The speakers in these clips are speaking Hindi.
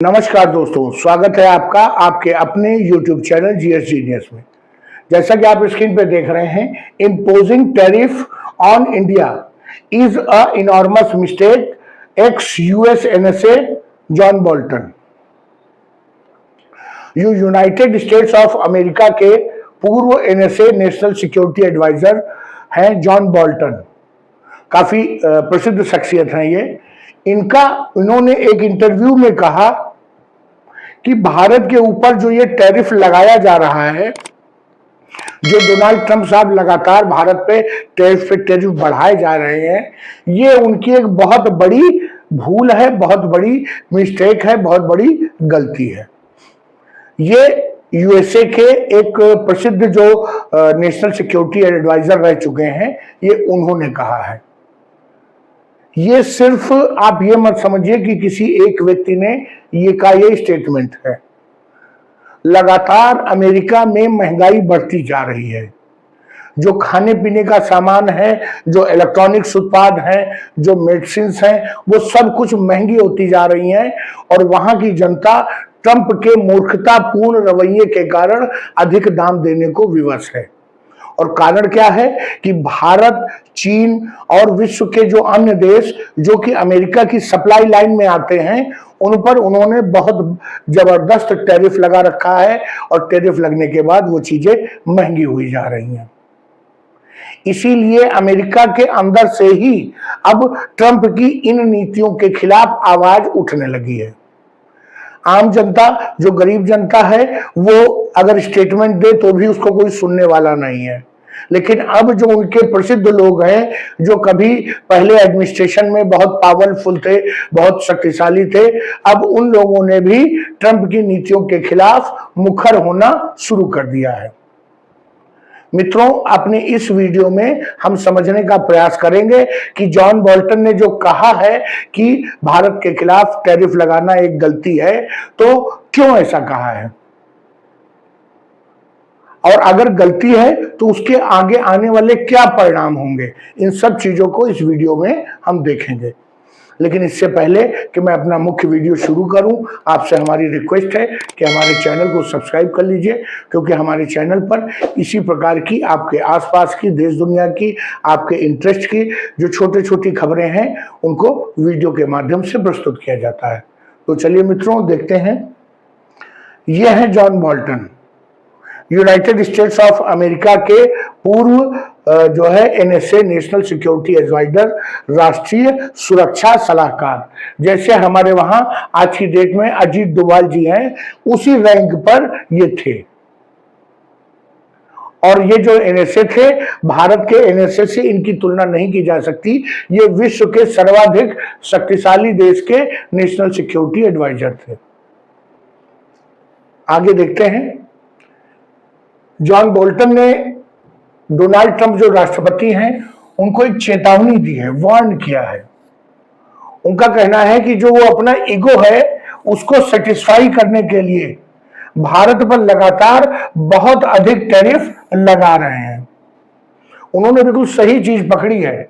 नमस्कार दोस्तों, स्वागत है आपका आपके अपने YouTube चैनल जीएस जीनियस में। जैसा कि आप स्क्रीन पे देख रहे हैं, imposing tariff on India is a enormous mistake, x US NSA John Bolton. United states of America के पूर्व एनएसए नेशनल सिक्योरिटी एडवाइजर हैं जॉन बोल्टन। काफी प्रसिद्ध शख्सियत हैं ये। इन्होंने एक इंटरव्यू में कहा कि भारत के ऊपर जो ये टैरिफ लगाया जा रहा है, जो डोनाल्ड ट्रंप साहब लगातार भारत पे टैरिफ बढ़ाए जा रहे हैं, ये उनकी एक बहुत बड़ी भूल है, बहुत बड़ी मिस्टेक है, बहुत बड़ी गलती है। ये यूएसए के एक प्रसिद्ध जो नेशनल सिक्योरिटी एडवाइजर रह चुके हैं, ये उन्होंने कहा है। ये सिर्फ आप ये मत समझिए कि किसी एक व्यक्ति ने ये स्टेटमेंट है। लगातार अमेरिका में महंगाई बढ़ती जा रही है। जो खाने पीने का सामान है, जो इलेक्ट्रॉनिक्स उत्पाद हैं, जो मेडिसिन हैं, वो सब कुछ महंगी होती जा रही हैं और वहां की जनता ट्रंप के मूर्खतापूर्ण रवैये के कारण अधिक दाम देने को विवश है। और कारण क्या है कि भारत, चीन और विश्व के जो अन्य देश जो कि अमेरिका की सप्लाई लाइन में आते हैं, उन पर उन्होंने बहुत जबरदस्त टैरिफ लगा रखा है और टैरिफ लगने के बाद वो चीजें महंगी हुई जा रही हैं। इसीलिए अमेरिका के अंदर से ही अब ट्रंप की इन नीतियों के खिलाफ आवाज उठने लगी है। आम जनता, जो गरीब जनता है, वो अगर स्टेटमेंट दे तो भी उसको कोई सुनने वाला नहीं है। लेकिन अब जो उनके प्रसिद्ध लोग हैं, जो कभी पहले एडमिनिस्ट्रेशन में बहुत पावरफुल थे, बहुत शक्तिशाली थे, अब उन लोगों ने भी ट्रंप की नीतियों के खिलाफ मुखर होना शुरू कर दिया है। मित्रों, अपने इस वीडियो में हम समझने का प्रयास करेंगे कि जॉन बोल्टन ने जो कहा है कि भारत के खिलाफ टैरिफ लगाना एक गलती है, तो क्यों ऐसा कहा है, और अगर गलती है तो उसके आगे आने वाले क्या परिणाम होंगे। इन सब चीजों को इस वीडियो में हम देखेंगे। लेकिन इससे पहले कि मैं अपना मुख्य वीडियो शुरू करूं, आपसे हमारी रिक्वेस्ट है कि हमारे चैनल को सब्सक्राइब कर लीजिए, क्योंकि हमारे चैनल पर इसी प्रकार की आपके आसपास की, देश दुनिया की, आपके इंटरेस्ट की जो छोटी छोटी खबरें हैं, उनको वीडियो के माध्यम से प्रस्तुत किया जाता है। तो चलिए मित्रों, देखते हैं। यह है John Bolton, United states of America के पूर्व जो है एनएसए नेशनल सिक्योरिटी एडवाइजर, राष्ट्रीय सुरक्षा सलाहकार। जैसे हमारे वहां आज की डेट में अजीत डोभाल जी हैं, उसी रैंक पर ये थे। और ये जो एनएसए थे, भारत के एनएसए से इनकी तुलना नहीं की जा सकती। ये विश्व के सर्वाधिक शक्तिशाली देश के नेशनल सिक्योरिटी एडवाइजर थे। आगे देखते हैं। जॉन बोल्टन ने डोनाल्ड ट्रंप जो राष्ट्रपति हैं, उनको एक चेतावनी दी है, वार्न किया है। उनका कहना है कि जो वो अपना ईगो है, उसको सेटिस्फाई करने के लिए भारत पर लगातार बहुत अधिक टैरिफ लगा रहे हैं। उन्होंने बिल्कुल सही चीज पकड़ी है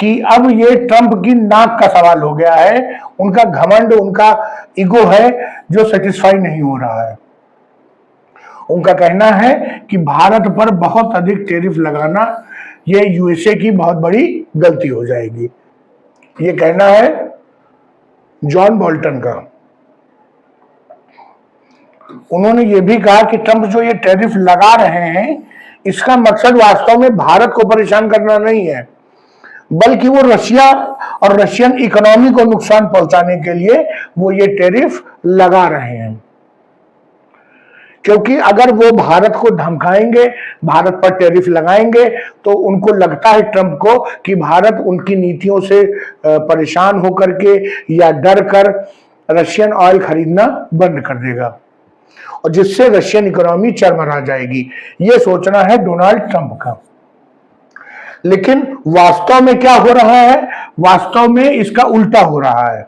कि अब ये ट्रंप की नाक का सवाल हो गया है। उनका घमंड, उनका ईगो है जो सेटिस्फाई नहीं हो रहा है। उनका कहना है कि भारत पर बहुत अधिक टैरिफ लगाना ये यूएसए की बहुत बड़ी गलती हो जाएगी। ये कहना है जॉन बोल्टन का। उन्होंने ये भी कहा कि ट्रंप जो ये टैरिफ लगा रहे हैं, इसका मकसद वास्तव में भारत को परेशान करना नहीं है, बल्कि वो रशिया और रशियन इकोनॉमी को नुकसान पहुंचाने के लिए वो ये टैरिफ लगा रहे हैं। क्योंकि अगर वो भारत को धमकाएंगे, भारत पर टैरिफ लगाएंगे, तो उनको लगता है ट्रंप को कि भारत उनकी नीतियों से परेशान होकर के या डर कर रशियन ऑयल खरीदना बंद कर देगा, और जिससे रशियन इकोनॉमी चरमरा जाएगी। ये सोचना है डोनाल्ड ट्रंप का। लेकिन वास्तव में क्या हो रहा है? वास्तव में इसका उल्टा हो रहा है।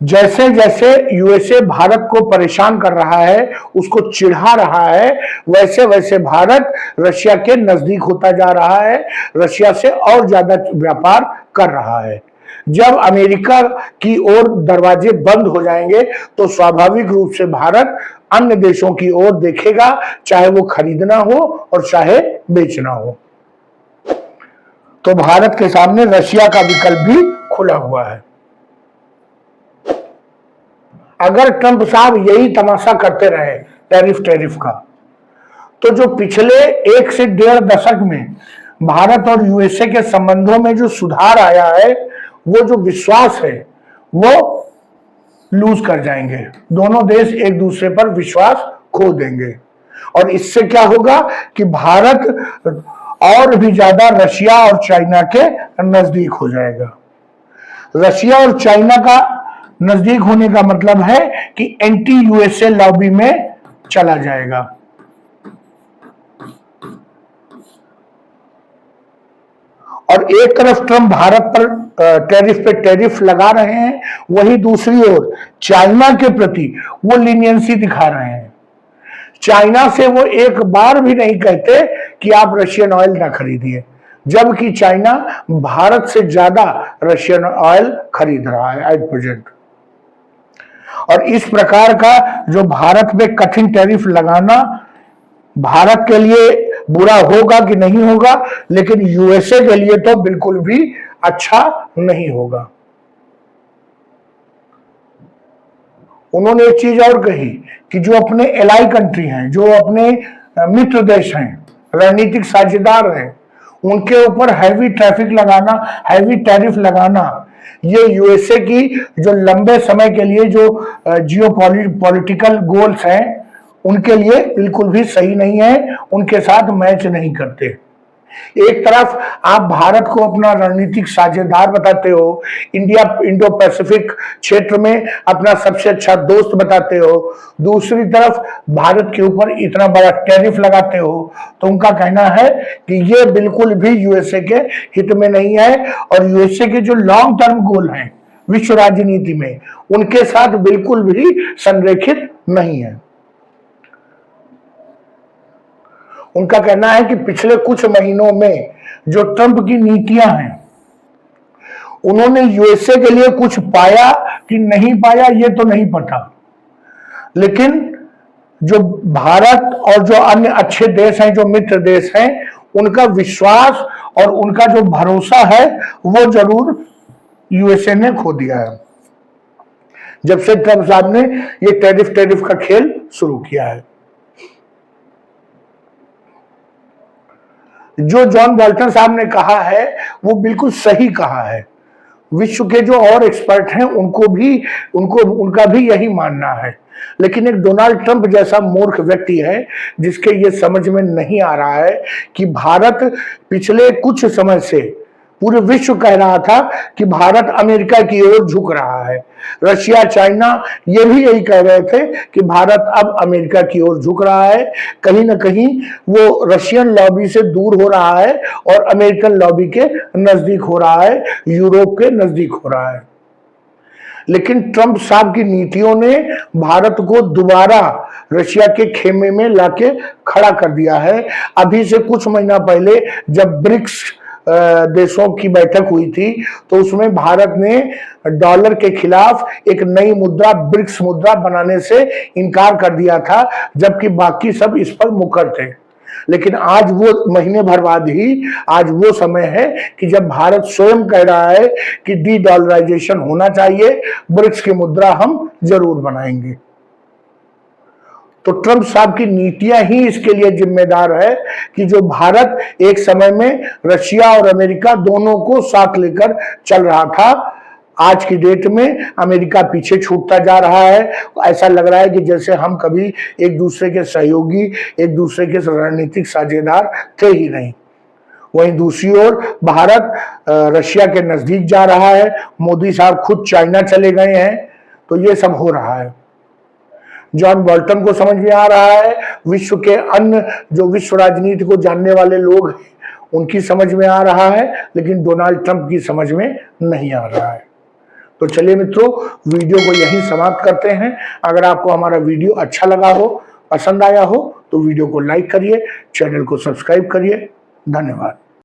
जैसे जैसे यूएसए भारत को परेशान कर रहा है, उसको चिढ़ा रहा है, वैसे वैसे भारत रशिया के नजदीक होता जा रहा है, रशिया से और ज्यादा व्यापार कर रहा है। जब अमेरिका की ओर दरवाजे बंद हो जाएंगे तो स्वाभाविक रूप से भारत अन्य देशों की ओर देखेगा, चाहे वो खरीदना हो और चाहे बेचना हो। तो भारत के सामने रशिया का विकल्प भी खुला हुआ है। अगर ट्रंप साहब यही तमाशा करते रहे टैरिफ का, तो जो पिछले 1 से 1.5 दशक में भारत और यूएसए के संबंधों में जो सुधार आया है, वो जो विश्वास है वो लूज कर जाएंगे। दोनों देश एक दूसरे पर विश्वास खो देंगे और इससे क्या होगा कि भारत और भी ज्यादा रशिया और चाइना के नजदीक हो जाएगा। रशिया और चाइना का नजदीक होने का मतलब है कि एंटी यूएसए लॉबी में चला जाएगा। और एक तरफ ट्रंप भारत पर टैरिफ पे टैरिफ लगा रहे हैं, वहीं दूसरी ओर चाइना के प्रति वो लीनियंसी दिखा रहे हैं। चाइना से वो एक बार भी नहीं कहते कि आप रशियन ऑयल ना खरीदिए, जबकि चाइना भारत से ज्यादा रशियन ऑयल खरीद रहा है एट प्रेजेंट। और इस प्रकार का जो भारत में कठिन टैरिफ लगाना भारत के लिए बुरा होगा कि नहीं होगा, लेकिन यूएसए के लिए तो बिल्कुल भी अच्छा नहीं होगा। उन्होंने एक चीज और कही कि जो अपने एलाई कंट्री हैं, जो अपने मित्र देश हैं, रणनीतिक साझेदार हैं, उनके ऊपर हैवी टैरिफ लगाना ये यूएसए की जो लंबे समय के लिए जो जियोपॉलिटिकल गोल्स हैं उनके लिए बिल्कुल भी सही नहीं है, उनके साथ मैच नहीं करते। एक तरफ आप भारत को अपना रणनीतिक साझेदार बताते हो, इंडो पैसिफिक क्षेत्र में अपना सबसे अच्छा दोस्त बताते हो, दूसरी तरफ भारत के ऊपर इतना बड़ा टैरिफ लगाते हो, तो उनका कहना है कि ये बिल्कुल भी यूएसए के हित में नहीं है और यूएसए के जो लॉन्ग टर्म गोल हैं विश्व राजनीति में, उनके साथ बिल्कुल भी संरेखित नहीं है। उनका कहना है कि पिछले कुछ महीनों में जो ट्रंप की नीतियां हैं, उन्होंने यूएसए के लिए कुछ पाया कि नहीं पाया ये तो नहीं पता, लेकिन जो भारत और जो अन्य अच्छे देश हैं, जो मित्र देश हैं, उनका विश्वास और उनका जो भरोसा है वो जरूर यूएसए ने खो दिया है जब से ट्रंप साहब ने ये टैरिफ का खेल शुरू किया है। जो जॉन बोल्टन साहब ने कहा है वो बिल्कुल सही कहा है। विश्व के जो और एक्सपर्ट हैं उनका भी यही मानना है, लेकिन एक डोनाल्ड ट्रंप जैसा मूर्ख व्यक्ति है जिसके ये समझ में नहीं आ रहा है कि भारत पिछले कुछ समय से पूरे विश्व कह रहा था कि भारत अमेरिका की ओर झुक रहा है। रशिया, चाइना ये भी यही कह रहे थे कि भारत अब अमेरिका की ओर झुक रहा है। कहीं ना कहीं वो रशियन लॉबी से दूर हो रहा है और अमेरिकन लॉबी के नजदीक हो रहा है, यूरोप के नजदीक हो रहा है। लेकिन ट्रंप साहब की नीतियों ने भारत को दोबारा रशिया के खेमे में लाके खड़ा कर दिया है। अभी से कुछ महीना पहले जब ब्रिक्स देशों की बैठक हुई थी तो उसमें भारत ने डॉलर के खिलाफ एक नई मुद्रा ब्रिक्स मुद्रा बनाने से इनकार कर दिया था, जबकि बाकी सब इस पर मुकर थे। लेकिन आज वो महीने भर बाद ही आज वो समय है कि जब भारत स्वयं कह रहा है कि डी डॉलराइजेशन होना चाहिए, ब्रिक्स की मुद्रा हम जरूर बनाएंगे। तो ट्रंप साहब की नीतियां ही इसके लिए जिम्मेदार है कि जो भारत एक समय में रशिया और अमेरिका दोनों को साथ लेकर चल रहा था, आज की डेट में अमेरिका पीछे छूटता जा रहा है। ऐसा लग रहा है कि जैसे हम कभी एक दूसरे के सहयोगी, एक दूसरे के रणनीतिक साझेदार थे ही नहीं। वहीं दूसरी ओर भारत रशिया के नजदीक जा रहा है, मोदी साहब खुद चाइना चले गए हैं, तो ये सब हो रहा है। जॉन बोल्टन को समझ में आ रहा है, विश्व के अन्य जो विश्व राजनीति को जानने वाले लोग हैं उनकी समझ में आ रहा है, लेकिन डोनाल्ड ट्रंप की समझ में नहीं आ रहा है। तो चलिए मित्रों, वीडियो को यहीं समाप्त करते हैं। अगर आपको हमारा वीडियो अच्छा लगा हो, पसंद आया हो, तो वीडियो को लाइक करिए, चैनल को सब्सक्राइब करिए। धन्यवाद।